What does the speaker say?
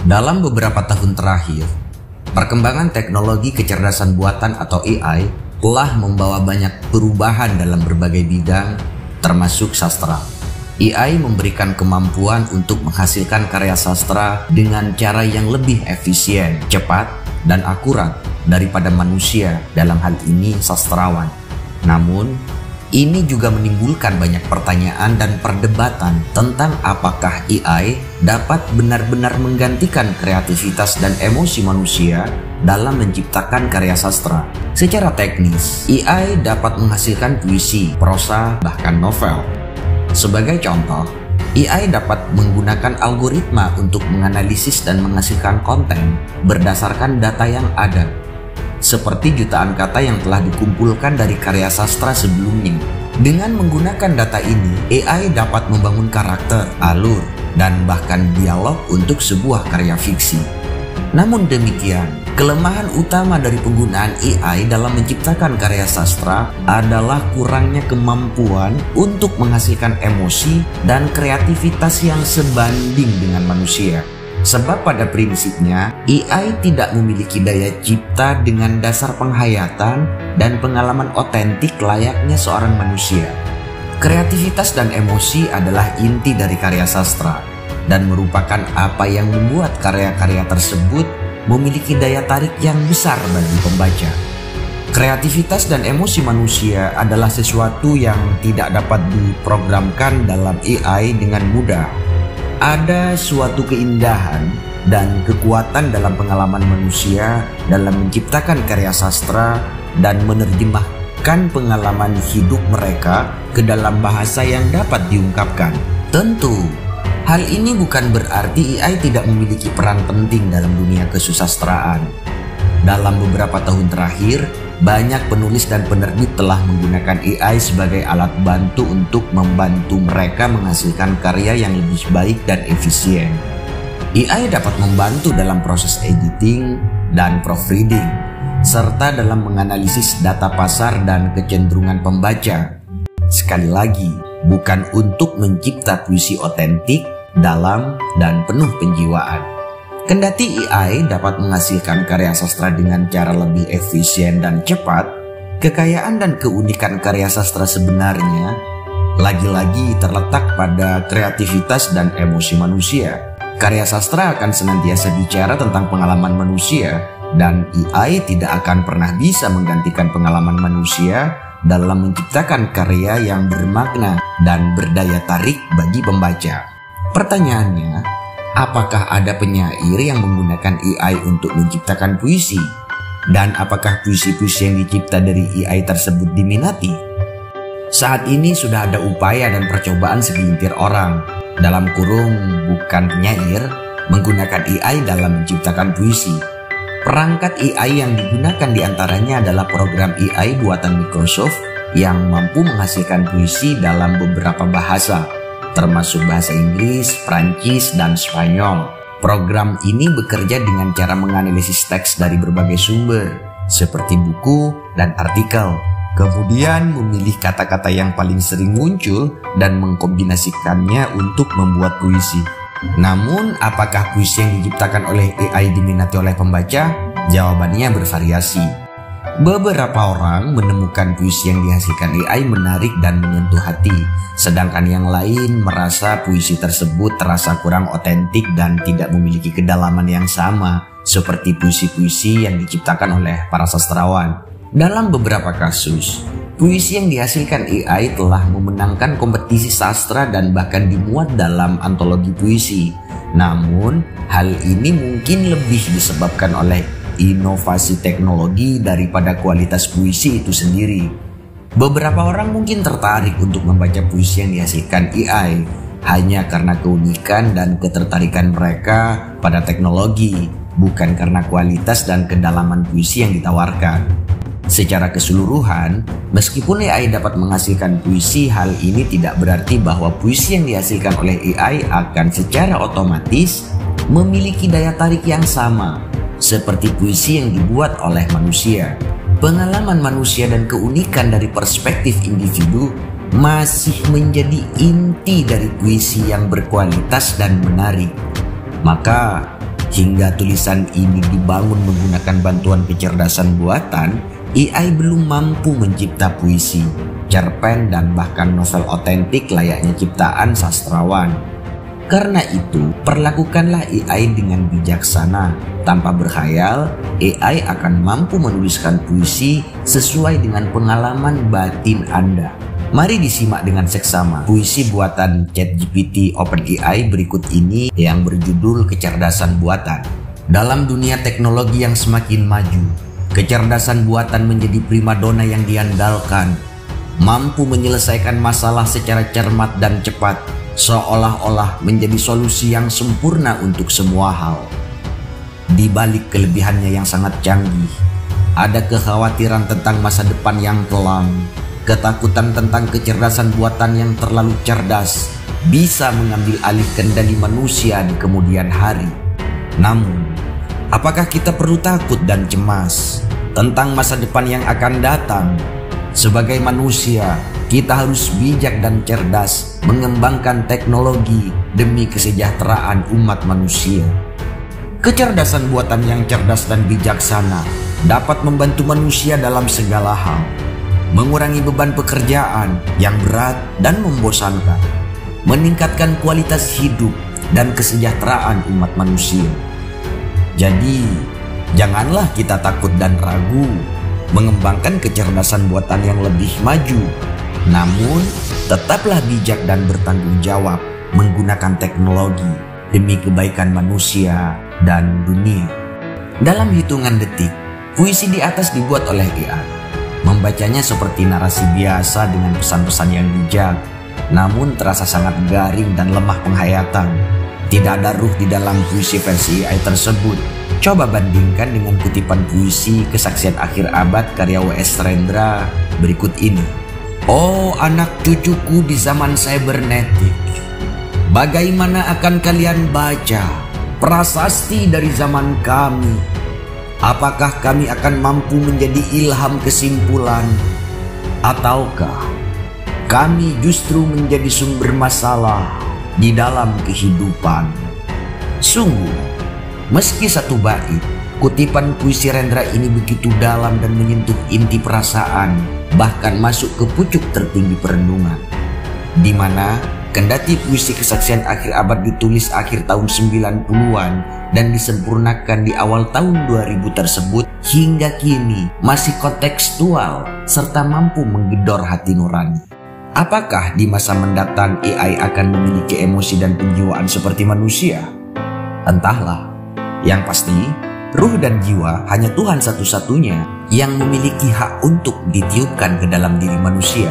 Dalam beberapa tahun terakhir, perkembangan teknologi kecerdasan buatan atau AI telah membawa banyak perubahan dalam berbagai bidang, termasuk sastra. AI memberikan kemampuan untuk menghasilkan karya sastra dengan cara yang lebih efisien, cepat, dan akurat daripada manusia, dalam hal ini sastrawan. Namun, ini juga menimbulkan banyak pertanyaan dan perdebatan tentang apakah AI dapat benar-benar menggantikan kreativitas dan emosi manusia dalam menciptakan karya sastra. Secara teknis, AI dapat menghasilkan puisi, prosa, bahkan novel. Sebagai contoh, AI dapat menggunakan algoritma untuk menganalisis dan menghasilkan konten berdasarkan data yang ada, seperti jutaan kata yang telah dikumpulkan dari karya sastra sebelumnya. Dengan menggunakan data ini, AI dapat membangun karakter, alur, dan bahkan dialog untuk sebuah karya fiksi. Namun demikian, kelemahan utama dari penggunaan AI dalam menciptakan karya sastra adalah kurangnya kemampuan untuk menghasilkan emosi dan kreativitas yang sebanding dengan manusia. Sebab pada prinsipnya, AI tidak memiliki daya cipta dengan dasar penghayatan dan pengalaman otentik layaknya seorang manusia. Kreativitas dan emosi adalah inti dari karya sastra dan merupakan apa yang membuat karya-karya tersebut memiliki daya tarik yang besar bagi pembaca. Kreativitas dan emosi manusia adalah sesuatu yang tidak dapat diprogramkan dalam AI dengan mudah. Ada suatu keindahan dan kekuatan dalam pengalaman manusia dalam menciptakan karya sastra dan menerjemahkan pengalaman hidup mereka ke dalam bahasa yang dapat diungkapkan. Tentu, hal ini bukan berarti AI tidak memiliki peran penting dalam dunia kesusastraan. Dalam beberapa tahun terakhir, banyak penulis dan penerbit telah menggunakan AI sebagai alat bantu untuk membantu mereka menghasilkan karya yang lebih baik dan efisien. AI dapat membantu dalam proses editing dan proofreading, serta dalam menganalisis data pasar dan kecenderungan pembaca. Sekali lagi, bukan untuk mencipta puisi otentik, dalam, dan penuh penjiwaan. Kendati AI dapat menghasilkan karya sastra dengan cara lebih efisien dan cepat, kekayaan dan keunikan karya sastra sebenarnya lagi-lagi terletak pada kreativitas dan emosi manusia. Karya sastra akan senantiasa bicara tentang pengalaman manusia, dan AI tidak akan pernah bisa menggantikan pengalaman manusia dalam menciptakan karya yang bermakna dan berdaya tarik bagi pembaca. Pertanyaannya, apakah ada penyair yang menggunakan AI untuk menciptakan puisi? Dan apakah puisi-puisi yang dicipta dari AI tersebut diminati? Saat ini sudah ada upaya dan percobaan segelintir orang, dalam kurung bukan penyair, menggunakan AI dalam menciptakan puisi. Perangkat AI yang digunakan diantaranya adalah program AI buatan Microsoft yang mampu menghasilkan puisi dalam beberapa bahasa, termasuk bahasa Inggris, Prancis, dan Spanyol. Program ini bekerja dengan cara menganalisis teks dari berbagai sumber, seperti buku dan artikel, kemudian memilih kata-kata yang paling sering muncul dan mengkombinasikannya untuk membuat puisi. Namun, apakah puisi yang diciptakan oleh AI diminati oleh pembaca? Jawabannya bervariasi. Beberapa orang menemukan puisi yang dihasilkan AI menarik dan menyentuh hati, sedangkan yang lain merasa puisi tersebut terasa kurang otentik dan tidak memiliki kedalaman yang sama seperti puisi-puisi yang diciptakan oleh para sastrawan. Dalam beberapa kasus, puisi yang dihasilkan AI telah memenangkan kompetisi sastra dan bahkan dimuat dalam antologi puisi. Namun, hal ini mungkin lebih disebabkan oleh inovasi teknologi daripada kualitas puisi itu sendiri. Beberapa orang mungkin tertarik untuk membaca puisi yang dihasilkan AI hanya karena keunikan dan ketertarikan mereka pada teknologi, bukan karena kualitas dan kedalaman puisi yang ditawarkan. Secara keseluruhan, meskipun AI dapat menghasilkan puisi, hal ini tidak berarti bahwa puisi yang dihasilkan oleh AI akan secara otomatis memiliki daya tarik yang sama seperti puisi yang dibuat oleh manusia. Pengalaman manusia dan keunikan dari perspektif individu masih menjadi inti dari puisi yang berkualitas dan menarik. Maka, Hingga tulisan ini dibangun menggunakan bantuan kecerdasan buatan, AI belum mampu mencipta puisi, cerpen, dan bahkan novel otentik layaknya ciptaan sastrawan. Karena itu, perlakukanlah AI dengan bijaksana. Tanpa berkhayal, AI akan mampu menuliskan puisi sesuai dengan pengalaman batin Anda. Mari disimak dengan seksama puisi buatan ChatGPT OpenAI berikut ini yang berjudul Kecerdasan Buatan. Dalam dunia teknologi yang semakin maju, kecerdasan buatan menjadi primadona yang diandalkan, mampu menyelesaikan masalah secara cermat dan cepat, seolah-olah menjadi solusi yang sempurna untuk semua hal. Di balik kelebihannya yang sangat canggih, ada kekhawatiran tentang masa depan yang kelam, ketakutan tentang kecerdasan buatan yang terlalu cerdas bisa mengambil alih kendali manusia di kemudian hari. Namun, apakah kita perlu takut dan cemas tentang masa depan yang akan datang? Sebagai manusia, kita harus bijak dan cerdas mengembangkan teknologi demi kesejahteraan umat manusia. Kecerdasan buatan yang cerdas dan bijaksana dapat membantu manusia dalam segala hal, mengurangi beban pekerjaan yang berat dan membosankan, meningkatkan kualitas hidup dan kesejahteraan umat manusia. Jadi, janganlah kita takut dan ragu mengembangkan kecerdasan buatan yang lebih maju. Namun, tetaplah bijak dan bertanggung jawab menggunakan teknologi demi kebaikan manusia dan dunia. Dalam hitungan detik, puisi di atas dibuat oleh AI. Membacanya seperti narasi biasa dengan pesan-pesan yang bijak, namun terasa sangat garing dan lemah penghayatan. Tidak ada ruh di dalam puisi versi AI tersebut. Coba bandingkan dengan kutipan puisi Kesaksian Akhir Abad karya W.S. Rendra berikut ini. Oh anak cucuku di zaman cybernetik, bagaimana akan kalian baca prasasti dari zaman kami? Apakah kami akan mampu menjadi ilham kesimpulan? Ataukah kami justru menjadi sumber masalah di dalam kehidupan? Sungguh, meski satu bait, kutipan puisi Rendra ini begitu dalam dan menyentuh inti perasaan, bahkan masuk ke pucuk tertinggi perenungan. Di mana, kendati puisi Kesaksian Akhir Abad ditulis akhir tahun 90-an, dan disempurnakan di awal tahun 2000 tersebut, hingga kini masih kontekstual serta mampu menggedor hati nurani. Apakah di masa mendatang AI akan memiliki emosi dan penjiwaan seperti manusia? Entahlah. Yang pasti, ruh dan jiwa hanya Tuhan satu-satunya yang memiliki hak untuk ditiupkan ke dalam diri manusia.